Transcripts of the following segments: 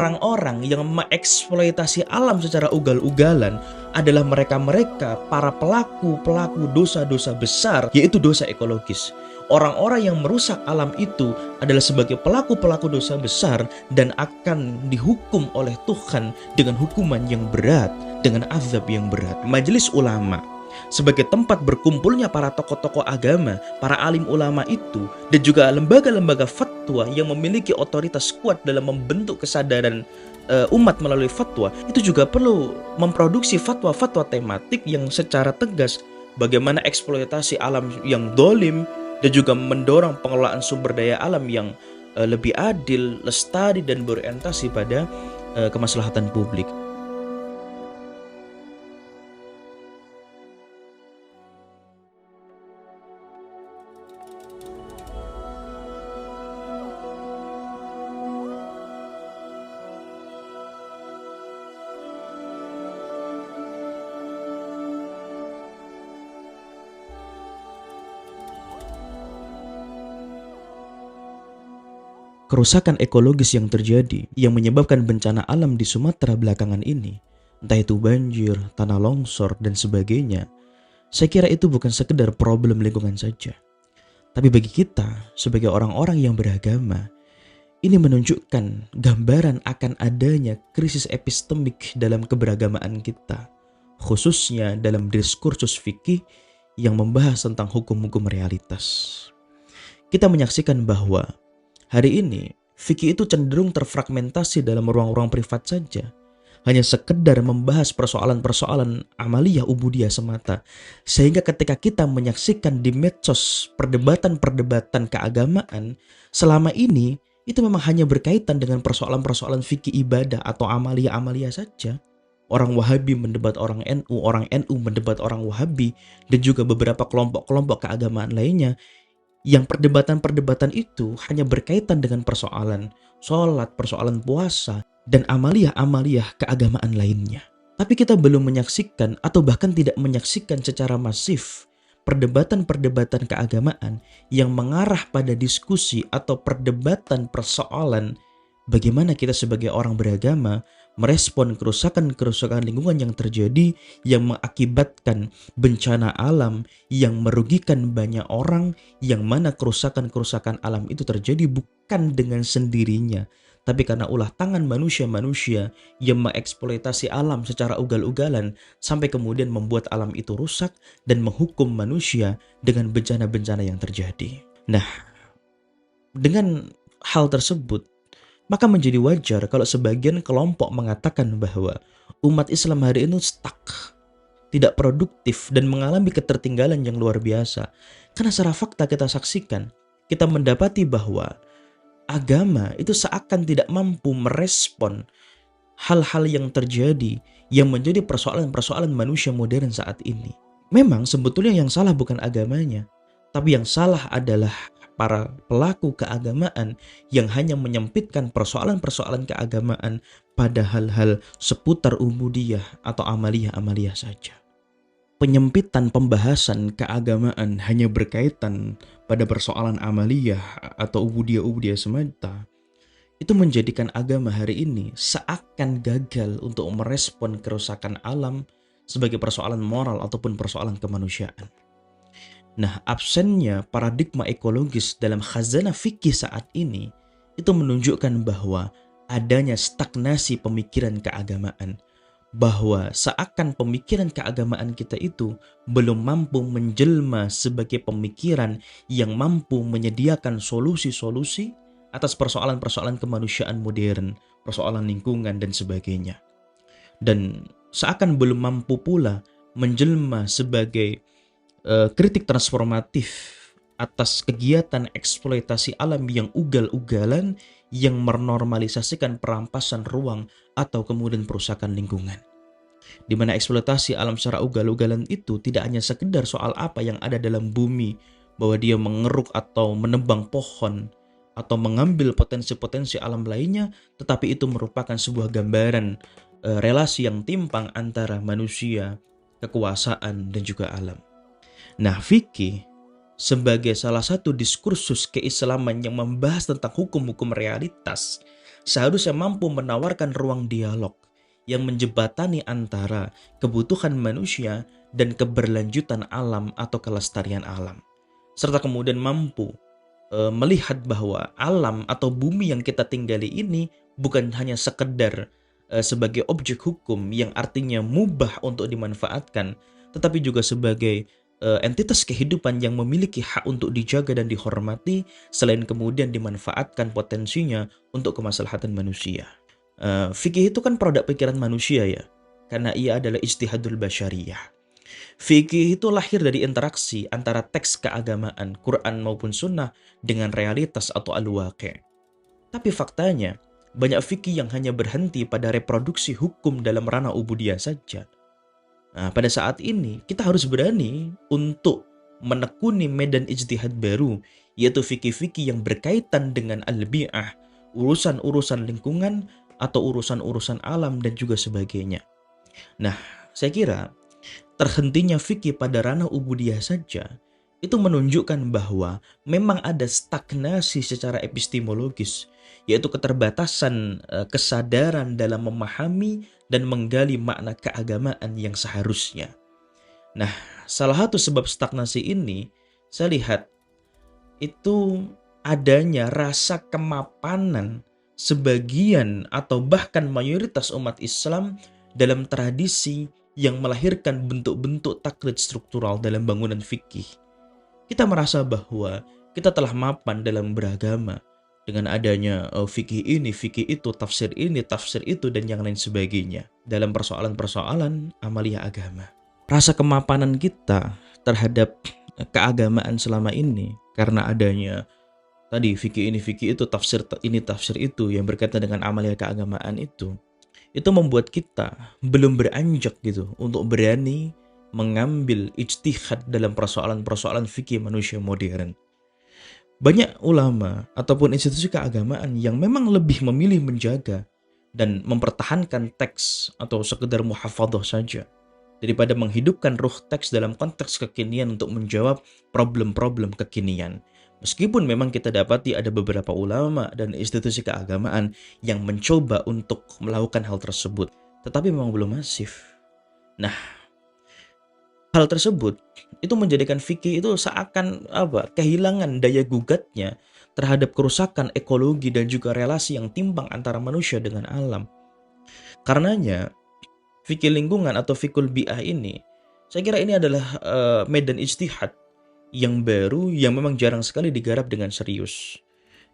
Orang-orang yang mengeksploitasi alam secara ugal-ugalan adalah mereka-mereka para pelaku-pelaku dosa-dosa besar, yaitu dosa ekologis. Orang-orang yang merusak alam itu adalah sebagai pelaku-pelaku dosa besar dan akan dihukum oleh Tuhan dengan hukuman yang berat, dengan azab yang berat. Majelis ulama sebagai tempat berkumpulnya para tokoh-tokoh agama, para alim ulama itu, dan juga lembaga-lembaga fatwa yang memiliki otoritas kuat dalam membentuk kesadaran umat melalui fatwa, itu juga perlu memproduksi fatwa-fatwa tematik yang secara tegas bagaimana eksploitasi alam yang dolim dan juga mendorong pengelolaan sumber daya alam yang lebih adil, lestari, dan berorientasi pada kemaslahatan publik. Kerusakan ekologis yang terjadi yang menyebabkan bencana alam di Sumatera belakangan ini, entah itu banjir, tanah longsor, dan sebagainya, saya kira itu bukan sekedar problem lingkungan saja. Tapi bagi kita sebagai orang-orang yang beragama, ini menunjukkan gambaran akan adanya krisis epistemik dalam keberagamaan kita, khususnya dalam diskursus fikih yang membahas tentang hukum-hukum realitas. Kita menyaksikan bahwa hari ini, fikih itu cenderung terfragmentasi dalam ruang-ruang privat saja. Hanya sekedar membahas persoalan-persoalan amaliyah ubudiyah semata. Sehingga ketika kita menyaksikan di medsos perdebatan-perdebatan keagamaan, selama ini itu memang hanya berkaitan dengan persoalan-persoalan fikih ibadah atau amaliyah-amaliyah saja. Orang Wahabi mendebat orang NU mendebat orang Wahabi, dan juga beberapa kelompok-kelompok keagamaan lainnya, yang perdebatan-perdebatan itu hanya berkaitan dengan persoalan sholat, persoalan puasa, dan amaliyah-amaliyah keagamaan lainnya. Tapi kita belum menyaksikan atau bahkan tidak menyaksikan secara masif perdebatan-perdebatan keagamaan yang mengarah pada diskusi atau perdebatan persoalan bagaimana kita sebagai orang beragama merespon kerusakan-kerusakan lingkungan yang terjadi yang mengakibatkan bencana alam yang merugikan banyak orang, yang mana kerusakan-kerusakan alam itu terjadi bukan dengan sendirinya, tapi karena ulah tangan manusia-manusia yang mengeksploitasi alam secara ugal-ugalan sampai kemudian membuat alam itu rusak dan menghukum manusia dengan bencana-bencana yang terjadi. Nah, dengan hal tersebut, maka menjadi wajar kalau sebagian kelompok mengatakan bahwa umat Islam hari ini stuck, tidak produktif, dan mengalami ketertinggalan yang luar biasa. Karena secara fakta kita saksikan, kita mendapati bahwa agama itu seakan tidak mampu merespon hal-hal yang terjadi yang menjadi persoalan-persoalan manusia modern saat ini. Memang sebetulnya yang salah bukan agamanya, tapi yang salah adalah para pelaku keagamaan yang hanya menyempitkan persoalan-persoalan keagamaan pada hal-hal seputar ubudiyah atau amaliyah-amaliyah saja. Penyempitan pembahasan keagamaan hanya berkaitan pada persoalan amaliyah atau ubudiyah-ubudiyah semata, itu menjadikan agama hari ini seakan gagal untuk merespon kerusakan alam sebagai persoalan moral ataupun persoalan kemanusiaan. Nah, absennya paradigma ekologis dalam khazanah fikih saat ini itu menunjukkan bahwa adanya stagnasi pemikiran keagamaan, bahwa seakan pemikiran keagamaan kita itu belum mampu menjelma sebagai pemikiran yang mampu menyediakan solusi-solusi atas persoalan-persoalan kemanusiaan modern, persoalan lingkungan dan sebagainya. Dan seakan belum mampu pula menjelma sebagai kritik transformatif atas kegiatan eksploitasi alam yang ugal-ugalan yang menormalisasikan perampasan ruang atau kemudian perusakan lingkungan. Di mana eksploitasi alam secara ugal-ugalan itu tidak hanya sekedar soal apa yang ada dalam bumi, bahwa dia mengeruk atau menebang pohon atau mengambil potensi-potensi alam lainnya, tetapi itu merupakan sebuah gambaran relasi yang timpang antara manusia, kekuasaan, dan juga alam. Nah, fikih sebagai salah satu diskursus keislaman yang membahas tentang hukum-hukum realitas seharusnya mampu menawarkan ruang dialog yang menjembatani antara kebutuhan manusia dan keberlanjutan alam atau kelestarian alam. Serta kemudian mampu melihat bahwa alam atau bumi yang kita tinggali ini bukan hanya sekedar sebagai objek hukum yang artinya mubah untuk dimanfaatkan, tetapi juga sebagai entitas kehidupan yang memiliki hak untuk dijaga dan dihormati, selain kemudian dimanfaatkan potensinya untuk kemaslahatan manusia. Fikih itu kan produk pikiran manusia ya, karena ia adalah ijtihadul basyariyah. Fikih itu lahir dari interaksi antara teks keagamaan, Quran maupun sunnah, dengan realitas atau al-waqi'. Tapi faktanya, banyak fikih yang hanya berhenti pada reproduksi hukum dalam ranah ubudiyah saja. Nah, pada saat ini, kita harus berani untuk menekuni medan ijtihad baru, yaitu fikih-fikih yang berkaitan dengan al-bi'ah, urusan-urusan lingkungan, atau urusan-urusan alam dan juga sebagainya. Nah, saya kira terhentinya fikih pada ranah ubudiyah saja itu menunjukkan bahwa memang ada stagnasi secara epistemologis, yaitu keterbatasan kesadaran dalam memahami dan menggali makna keagamaan yang seharusnya. Nah, salah satu sebab stagnasi ini saya lihat itu adanya rasa kemapanan sebagian atau bahkan mayoritas umat Islam dalam tradisi yang melahirkan bentuk-bentuk taklid struktural dalam bangunan fikih. Kita merasa bahwa kita telah mapan dalam beragama dengan adanya fikih ini, fikih itu, tafsir ini, tafsir itu, dan yang lain sebagainya dalam persoalan-persoalan amalia agama. Rasa kemapanan kita terhadap keagamaan selama ini karena adanya tadi fikih ini, fikih itu, tafsir ini, tafsir itu yang berkaitan dengan amalia keagamaan itu membuat kita belum beranjak gitu untuk berani mengambil ijtihad dalam persoalan-persoalan fikih manusia modern. Banyak ulama ataupun institusi keagamaan yang memang lebih memilih menjaga dan mempertahankan teks atau sekedar muhafadzah saja daripada menghidupkan ruh teks dalam konteks kekinian untuk menjawab problem-problem kekinian. Meskipun memang kita dapati ada beberapa ulama dan institusi keagamaan yang mencoba untuk melakukan hal tersebut, tetapi memang belum masif. Nah, hal tersebut itu menjadikan fikih itu seakan kehilangan daya gugatnya terhadap kerusakan ekologi dan juga relasi yang timpang antara manusia dengan alam. Karenanya, fikih lingkungan atau fikul bi'ah ini, saya kira ini adalah medan ijtihad yang baru yang memang jarang sekali digarap dengan serius.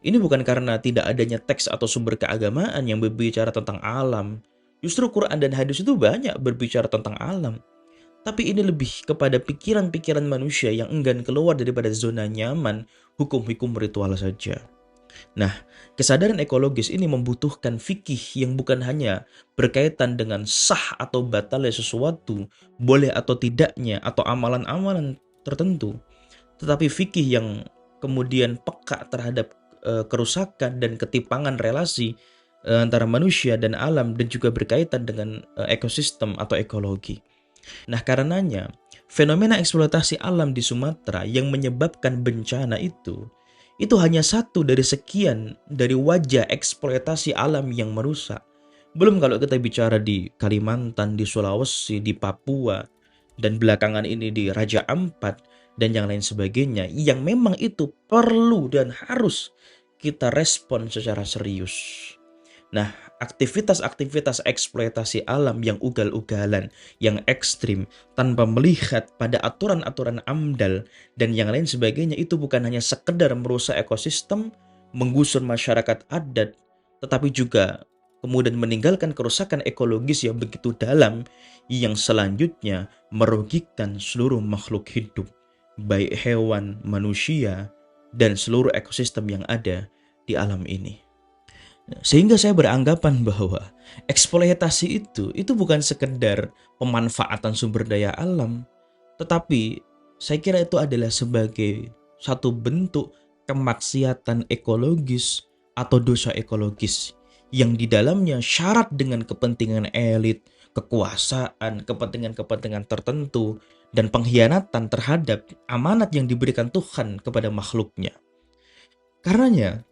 Ini bukan karena tidak adanya teks atau sumber keagamaan yang berbicara tentang alam. Justru Quran dan hadis itu banyak berbicara tentang alam. Tapi ini lebih kepada pikiran-pikiran manusia yang enggan keluar daripada zona nyaman hukum-hukum ritual saja. Nah, kesadaran ekologis ini membutuhkan fikih yang bukan hanya berkaitan dengan sah atau batalnya sesuatu, boleh atau tidaknya, atau amalan-amalan tertentu, tetapi fikih yang kemudian peka terhadap kerusakan dan ketimpangan relasi antara manusia dan alam dan juga berkaitan dengan ekosistem atau ekologi. Nah, karenanya fenomena eksploitasi alam di Sumatera yang menyebabkan bencana itu hanya satu dari sekian dari wajah eksploitasi alam yang merusak. Belum kalau kita bicara di Kalimantan, di Sulawesi, di Papua, dan belakangan ini di Raja Ampat, dan yang lain sebagainya, yang memang itu perlu dan harus kita respon secara serius. Nah, aktivitas-aktivitas eksploitasi alam yang ugal-ugalan, yang ekstrim, tanpa melihat pada aturan-aturan AMDAL dan yang lain sebagainya, itu bukan hanya sekedar merusak ekosistem, menggusur masyarakat adat, tetapi juga kemudian meninggalkan kerusakan ekologis yang begitu dalam, yang selanjutnya merugikan seluruh makhluk hidup, baik hewan, manusia, dan seluruh ekosistem yang ada di alam ini. Sehingga saya beranggapan bahwa eksploitasi itu bukan sekedar pemanfaatan sumber daya alam, tetapi saya kira itu adalah sebagai satu bentuk kemaksiatan ekologis atau dosa ekologis yang di dalamnya syarat dengan kepentingan elit, kekuasaan, kepentingan-kepentingan tertentu, dan pengkhianatan terhadap amanat yang diberikan Tuhan kepada makhluknya. Karenanya,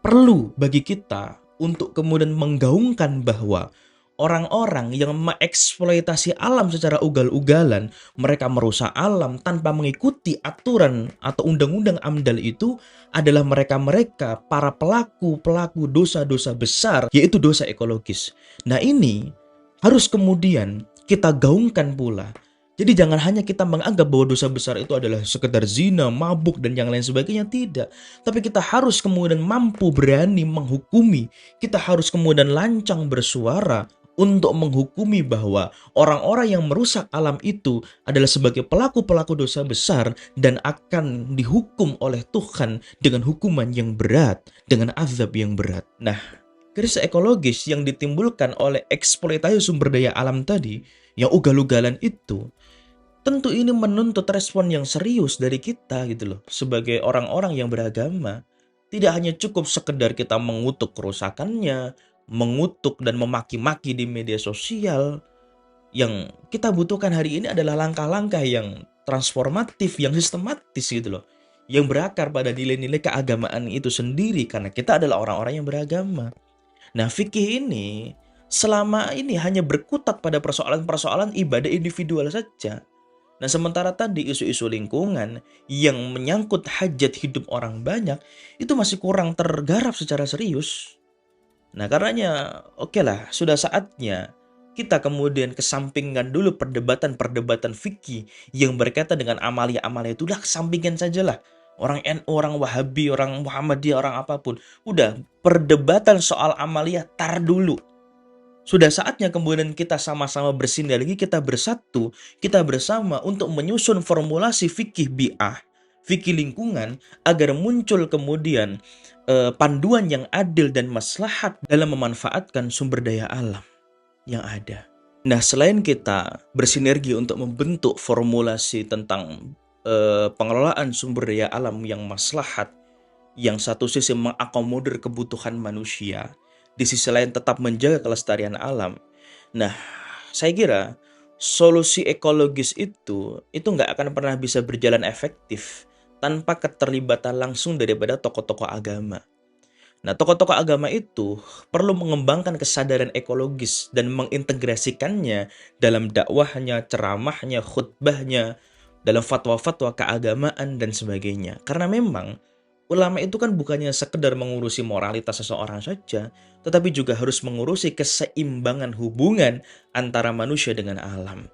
perlu bagi kita untuk kemudian menggaungkan bahwa orang-orang yang mengeksploitasi alam secara ugal-ugalan, mereka merusak alam tanpa mengikuti aturan atau undang-undang AMDAL itu adalah mereka-mereka para pelaku-pelaku dosa-dosa besar, yaitu dosa ekologis. Nah ini harus kemudian kita gaungkan pula. Jadi jangan hanya kita menganggap bahwa dosa besar itu adalah sekedar zina, mabuk, dan yang lain sebagainya. Tidak. Tapi kita harus kemudian mampu berani menghukumi. Kita harus kemudian lancang bersuara untuk menghukumi bahwa orang-orang yang merusak alam itu adalah sebagai pelaku-pelaku dosa besar dan akan dihukum oleh Tuhan dengan hukuman yang berat, dengan azab yang berat. Nah, krisis ekologis yang ditimbulkan oleh eksploitasi sumber daya alam tadi, yang ugal-ugalan itu, tentu ini menuntut respon yang serius dari kita gitu loh, sebagai orang-orang yang beragama. Tidak hanya cukup sekedar kita mengutuk kerusakannya, mengutuk dan memaki-maki di media sosial. Yang kita butuhkan hari ini adalah langkah-langkah yang transformatif, yang sistematis gitu loh. Yang berakar pada nilai-nilai keagamaan itu sendiri, karena kita adalah orang-orang yang beragama. Nah, fikih ini selama ini hanya berkutat pada persoalan-persoalan ibadah individual saja. Nah, sementara tadi isu-isu lingkungan yang menyangkut hajat hidup orang banyak itu masih kurang tergarap secara serius. Nah, karenanya oke lah, sudah saatnya kita kemudian kesampingkan dulu perdebatan-perdebatan fikih yang berkaitan dengan amalia-amalia itu. Udah kesampingkan sajalah. Orang NU, orang Wahabi, orang Muhammadiyah, orang apapun. Udah, perdebatan soal amalia tar dulu. Sudah saatnya kemudian kita sama-sama bersinergi, kita bersatu, kita bersama untuk menyusun formulasi fikih bi'ah, fikih lingkungan, agar muncul kemudian panduan yang adil dan maslahat dalam memanfaatkan sumber daya alam yang ada. Nah, selain kita bersinergi untuk membentuk formulasi tentang pengelolaan sumber daya alam yang maslahat, yang satu sisi mengakomodir kebutuhan manusia, di sisi lain tetap menjaga kelestarian alam. Nah, saya kira solusi ekologis itu nggak akan pernah bisa berjalan efektif tanpa keterlibatan langsung daripada tokoh-tokoh agama. Nah, tokoh-tokoh agama itu perlu mengembangkan kesadaran ekologis dan mengintegrasikannya dalam dakwahnya, ceramahnya, khutbahnya, dalam fatwa-fatwa keagamaan dan sebagainya. Karena memang ulama itu kan bukannya sekedar mengurusi moralitas seseorang saja, tetapi juga harus mengurusi keseimbangan hubungan antara manusia dengan alam.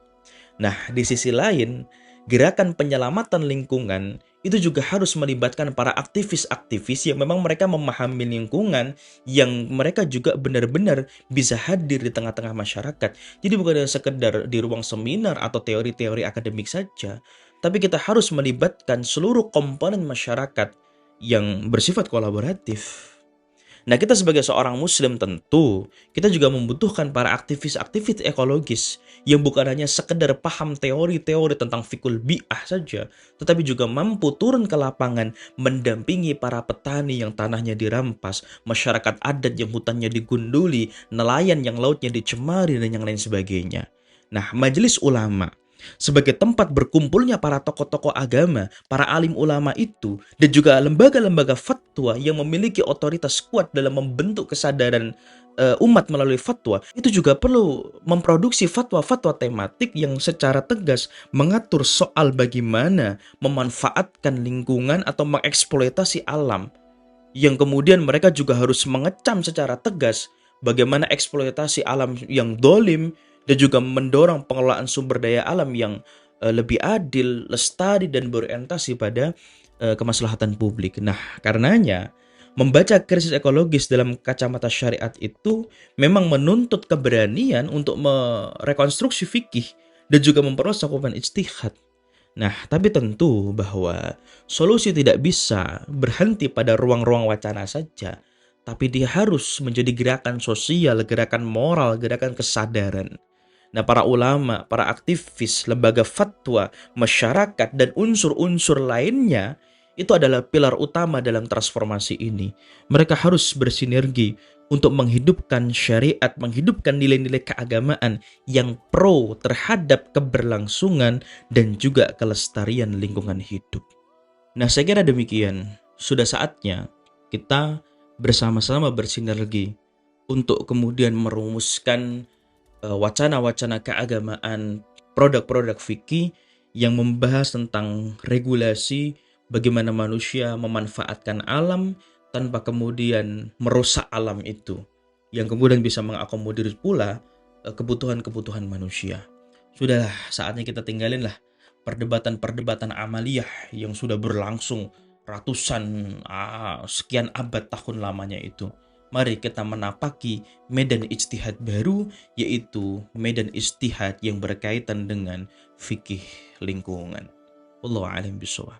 Nah, di sisi lain, gerakan penyelamatan lingkungan itu juga harus melibatkan para aktivis-aktivis yang memang mereka memahami lingkungan, yang mereka juga benar-benar bisa hadir di tengah-tengah masyarakat. Jadi bukan sekedar di ruang seminar atau teori-teori akademik saja, tapi kita harus melibatkan seluruh komponen masyarakat yang bersifat kolaboratif. Nah, kita sebagai seorang muslim tentu kita juga membutuhkan para aktivis-aktivis ekologis yang bukan hanya sekedar paham teori-teori tentang fikul bi'ah saja, tetapi juga mampu turun ke lapangan mendampingi para petani yang tanahnya dirampas, masyarakat adat yang hutannya digunduli, nelayan yang lautnya dicemari, dan yang lain sebagainya. Nah, majelis ulama sebagai tempat berkumpulnya para tokoh-tokoh agama, para alim ulama itu, dan juga lembaga-lembaga fatwa yang memiliki otoritas kuat dalam membentuk kesadaran umat melalui fatwa, itu juga perlu memproduksi fatwa-fatwa tematik yang secara tegas mengatur soal bagaimana memanfaatkan lingkungan atau mengeksploitasi alam, yang kemudian mereka juga harus mengecam secara tegas bagaimana eksploitasi alam yang dolim, dan juga mendorong pengelolaan sumber daya alam yang lebih adil, lestari, dan berorientasi pada kemaslahatan publik. Nah, karenanya membaca krisis ekologis dalam kacamata syariat itu memang menuntut keberanian untuk merekonstruksi fikih dan juga memperoleh cakupan ijtihad. Nah, tapi tentu bahwa solusi tidak bisa berhenti pada ruang-ruang wacana saja, tapi dia harus menjadi gerakan sosial, gerakan moral, gerakan kesadaran. Nah, para ulama, para aktivis, lembaga fatwa, masyarakat, dan unsur-unsur lainnya itu adalah pilar utama dalam transformasi ini. Mereka harus bersinergi untuk menghidupkan syariat, menghidupkan nilai-nilai keagamaan yang pro terhadap keberlangsungan dan juga kelestarian lingkungan hidup. Nah, saya kira demikian. Sudah saatnya kita bersama-sama bersinergi untuk kemudian merumuskan wacana-wacana keagamaan, produk-produk fikih yang membahas tentang regulasi bagaimana manusia memanfaatkan alam tanpa kemudian merusak alam itu, yang kemudian bisa mengakomodir pula kebutuhan-kebutuhan manusia. Sudahlah, saatnya kita tinggalin lah perdebatan-perdebatan amaliyah yang sudah berlangsung ratusan sekian abad tahun lamanya itu. Mari kita menapaki medan ijtihad baru, yaitu medan ijtihad yang berkaitan dengan fikih lingkungan. Wallahu a'lam bishawab.